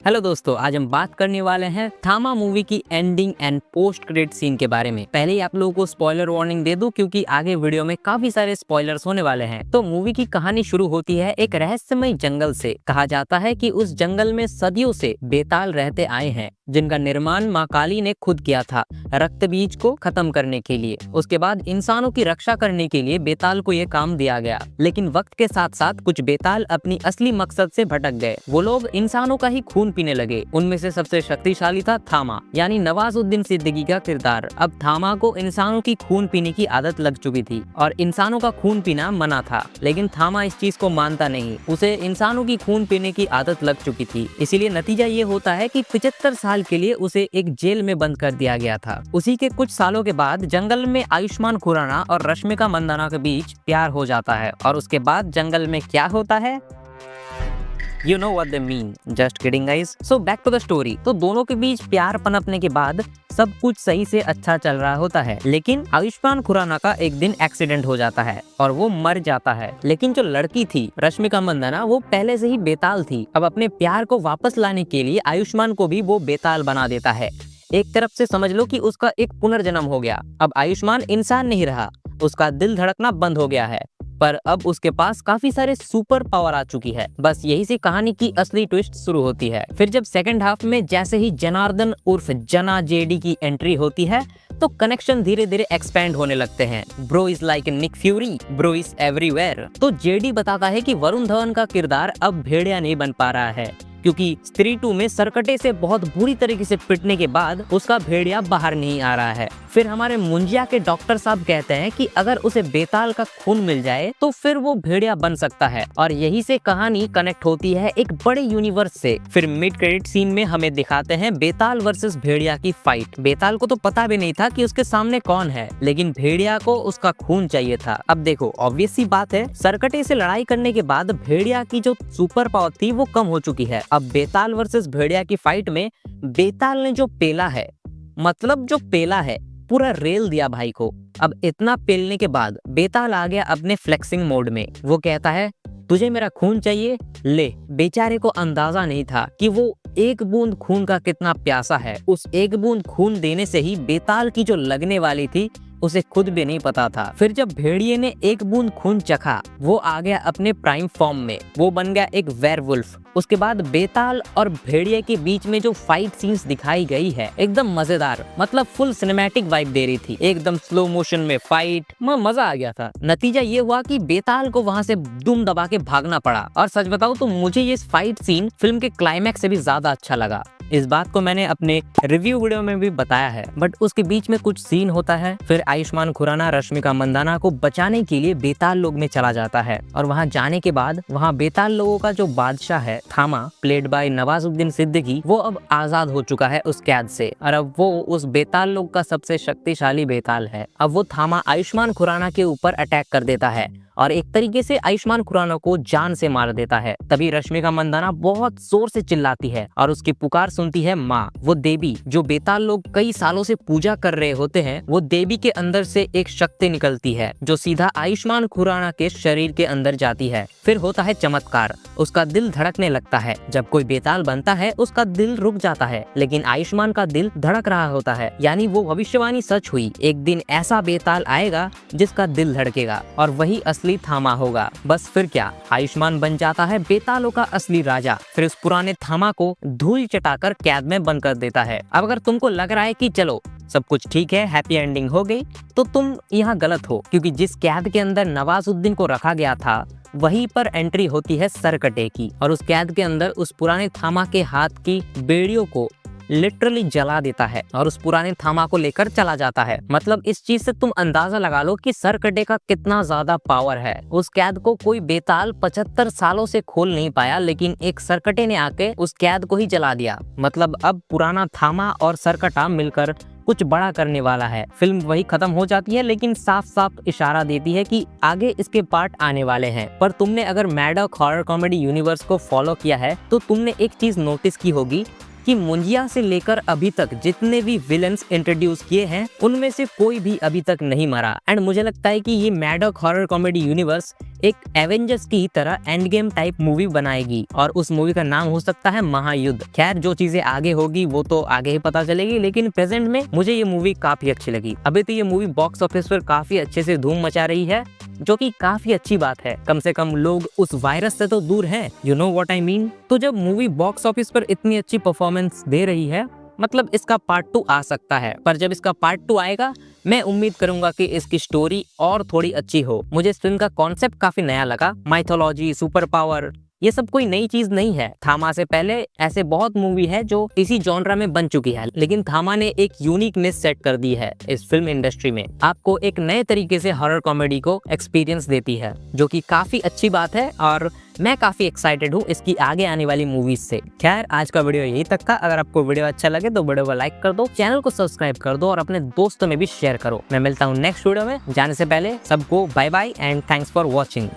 Hello दोस्तों, आज हम बात करने वाले हैं थामा मूवी की ending and post credit scene के बारे में। पहले ही आप लोगों को स्पॉइलर वार्निंग दे दूं क्योंकि आगे वीडियो में काफी सारे स्पॉयलर्स होने वाले हैं। तो मूवी की कहानी शुरू होती है एक रहस्यमय जंगल से। कहा जाता है कि उस जंगल में सदियों से बेताल रहते आए हैं जिनका निर्माण माँ काली ने खुद किया था रक्त बीज को खत्म करने के लिए। उसके बाद इंसानों की रक्षा करने के लिए बेताल को ये काम दिया गया, लेकिन वक्त के साथ साथ कुछ बेताल अपनी असली मकसद से भटक गए। वो लोग इंसानों का ही खून पीने लगे। उनमें से सबसे शक्तिशाली था थामा, यानी नवाजुद्दीन सिद्दीकी का किरदार। अब थामा को इंसानों की खून पीने की आदत लग चुकी थी और इंसानों का खून पीना मना था, लेकिन थामा इस चीज को मानता नहीं। उसे इंसानों की खून पीने की आदत लग चुकी थी, इसीलिए नतीजा ये होता है कि 75 साल के लिए उसे एक जेल में बंद कर दिया गया था। उसी के कुछ सालों के बाद जंगल में आयुष्मान खुराना और रश्मिका मंदाना के बीच प्यार हो जाता है और उसके बाद जंगल में क्या होता है, You know what they mean. Just kidding guys. So back to the story. तो दोनों के बीच प्यार पनपने के बाद सब कुछ सही से अच्छा चल रहा होता है, लेकिन आयुष्मान खुराना का एक दिन एक्सीडेंट हो जाता है और वो मर जाता है। लेकिन जो लड़की थी रश्मिका मंदाना, वो पहले से ही बेताल थी। अब अपने प्यार को वापस लाने के लिए आयुष्मान को भी वो बेताल बना देता है। एक तरफ से समझ लो कि उसका एक पुनर्जन्म हो गया। अब आयुष्मान इंसान नहीं रहा, उसका दिल धड़कना बंद हो गया है, पर अब उसके पास काफी सारे सुपर पावर आ चुकी है। बस यही से कहानी की असली ट्विस्ट शुरू होती है। फिर जब सेकंड हाफ में जैसे ही जनार्दन उर्फ जना जेडी की एंट्री होती है तो कनेक्शन धीरे धीरे एक्सपेंड होने लगते हैं। Bro is like Nick Fury, bro is everywhere. तो जेडी बताता है कि वरुण धवन का किरदार अब भेड़िया नहीं बन पा रहा है क्योंकि स्त्री 2 में सरकटे से बहुत बुरी तरीके से पिटने के बाद उसका भेड़िया बाहर नहीं आ रहा है। फिर हमारे मुंजिया के डॉक्टर साहब कहते हैं कि अगर उसे बेताल का खून मिल जाए तो फिर वो भेड़िया बन सकता है, और यही से कहानी कनेक्ट होती है एक बड़े यूनिवर्स से। फिर मिड क्रेडिट सीन में हमें दिखाते हैं बेताल वर्सेस भेड़िया की फाइट। बेताल को तो पता भी नहीं था कि उसके सामने कौन है, लेकिन भेड़िया को उसका खून चाहिए था। अब देखो, ऑब्वियस सी बात है, सरकटे से लड़ाई करने के बाद भेड़िया की जो सुपर पावर थी वो कम हो चुकी है। अब बेताल वर्सेस भेड़िया की फाइट में बेताल ने जो पेला है, मतलब जो पेला है, पूरा रेल दिया भाई को। अब इतना पेलने के बाद बेताल आ गया अपने फ्लेक्सिंग मोड में। वो कहता है तुझे मेरा खून चाहिए, ले। बेचारे को अंदाजा नहीं था कि वो एक बूंद खून का कितना प्यासा है। उस एक बूंद खून देने से ही बेताल की जो लगने वाली थी उसे खुद भी नहीं पता था। फिर जब भेड़िए ने एक बूंद खून चखा, वो आ गया अपने प्राइम फॉर्म में, वो बन गया एक वेयरवुल्फ। उसके बाद बेताल और भेड़िए के बीच में जो फाइट सीन्स दिखाई गई है एकदम मजेदार, मतलब फुल सिनेमैटिक वाइब दे रही थी। एकदम स्लो मोशन में फाइट, मजा आ गया था। नतीजा ये हुआ कि बेताल को वहां से दुम दबा के भागना पड़ा। और सच बताऊं तो मुझे ये फाइट सीन फिल्म के क्लाइमैक्स से भी ज्यादा अच्छा लगा। इस बात को मैंने अपने रिव्यू वीडियो में भी बताया है, बट उसके बीच में कुछ सीन होता है। फिर आयुष्मान खुराना रश्मिका मंदाना को बचाने के लिए बेताल लोग में चला जाता है, और वहां जाने के बाद वहां बेताल लोगों का जो बादशाह है थामा, प्लेड बाय नवाजुद्दीन सिद्दीकी, वो अब आजाद हो चुका है उस कैद से, और अब वो उस बेताल लोग का सबसे शक्तिशाली बेताल है। अब वो थामा आयुष्मान खुराना के ऊपर अटैक कर देता है और एक तरीके से आयुष्मान खुराना को जान से मार देता है। तभी रश्मिका मंदाना बहुत जोर से चिल्लाती है और उसकी पुकार सुनती है माँ, वो देवी जो बेताल लोग कई सालों से पूजा कर रहे होते हैं। वो देवी के अंदर से एक शक्ति निकलती है जो सीधा आयुष्मान खुराना के शरीर के अंदर जाती है। फिर होता है चमत्कार, उसका दिल धड़कने लगता है। जब कोई बेताल बनता है उसका दिल रुक जाता है, लेकिन आयुष्मान का दिल धड़क रहा होता है, यानी वो भविष्यवाणी सच हुई। एक दिन ऐसा बेताल आएगा जिसका दिल धड़केगा और वही असली थामा होगा। बस फिर क्या, आयुष्मान बन जाता है बेतालों का असली राजा। फिर उस पुराने थामा को धूल चटाकर कैद में बंद कर देता है। अब अगर तुमको लग रहा है कि चलो सब कुछ ठीक है, हैप्पी एंडिंग हो गई, तो तुम यहाँ गलत हो, क्योंकि जिस कैद के अंदर नवाजुद्दीन को रखा गया था वहीं पर एंट्री होती है सरकटे की, और उस कैद के अंदर उस पुराने थामा के हाथ की बेड़ियों को लिटरली जला देता है और उस पुराने थामा को लेकर चला जाता है। मतलब इस चीज से तुम अंदाजा लगा लो कि सरकटे का कितना ज्यादा पावर है। उस कैद को कोई बेताल 75 सालों से खोल नहीं पाया, लेकिन एक सरकटे ने आके उस कैद को ही जला दिया। मतलब अब पुराना थामा और सरकटा मिलकर कुछ बड़ा करने वाला है। फिल्म वही खत्म हो जाती है, लेकिन साफ साफ इशारा देती है कि आगे इसके पार्ट आने वाले हैं। पर तुमने अगर मैडॉक हॉरर कॉमेडी यूनिवर्स को फॉलो किया है तो तुमने एक चीज नोटिस की होगी कि मुंजिया से लेकर अभी तक जितने भी विलन्स इंट्रोड्यूस किए हैं उनमें से कोई भी अभी तक नहीं मरा। एंड मुझे लगता है कि ये मैडॉक हॉरर कॉमेडी यूनिवर्स एक एवेंजर्स की तरह एंड गेम टाइप मूवी बनाएगी और उस मूवी का नाम हो सकता है महायुद्ध। खैर जो चीजें आगे होगी वो तो आगे ही पता चलेगी, लेकिन प्रेजेंट में मुझे ये मूवी काफी अच्छी लगी। अभी तो ये मूवी बॉक्स ऑफिस पर काफी अच्छे से धूम मचा रही है, जो कि काफी अच्छी बात है। कम से कम लोग उस वायरस से तो दूर हैं, you know what I mean. तो जब मूवी बॉक्स ऑफिस पर इतनी अच्छी परफॉर्मेंस दे रही है, मतलब इसका पार्ट 2 आ सकता है। पर जब इसका पार्ट 2 आएगा, मैं उम्मीद करूंगा कि इसकी स्टोरी और थोड़ी अच्छी हो। मुझे इस फिल्म का कॉन्सेप्ट काफी नया लगा। माइथोलॉजी, सुपर पावर, ये सब कोई नई चीज नहीं है। थामा से पहले ऐसे बहुत मूवी है जो इसी जॉनरा में बन चुकी है, लेकिन थामा ने एक यूनिकनेस सेट कर दी है इस फिल्म इंडस्ट्री में। आपको एक नए तरीके से हॉरर कॉमेडी को एक्सपीरियंस देती है, जो कि काफी अच्छी बात है और मैं काफी एक्साइटेड हूँ इसकी आगे आने वाली मूवीज से। खैर आज का वीडियो यही तक था। अगर आपको वीडियो अच्छा लगे तो वीडियो को लाइक कर दो, चैनल को सब्सक्राइब कर दो और अपने दोस्तों में भी शेयर करो। मैं मिलता हूँ नेक्स्ट वीडियो में। जाने से पहले सबको bye bye and thanks for watching.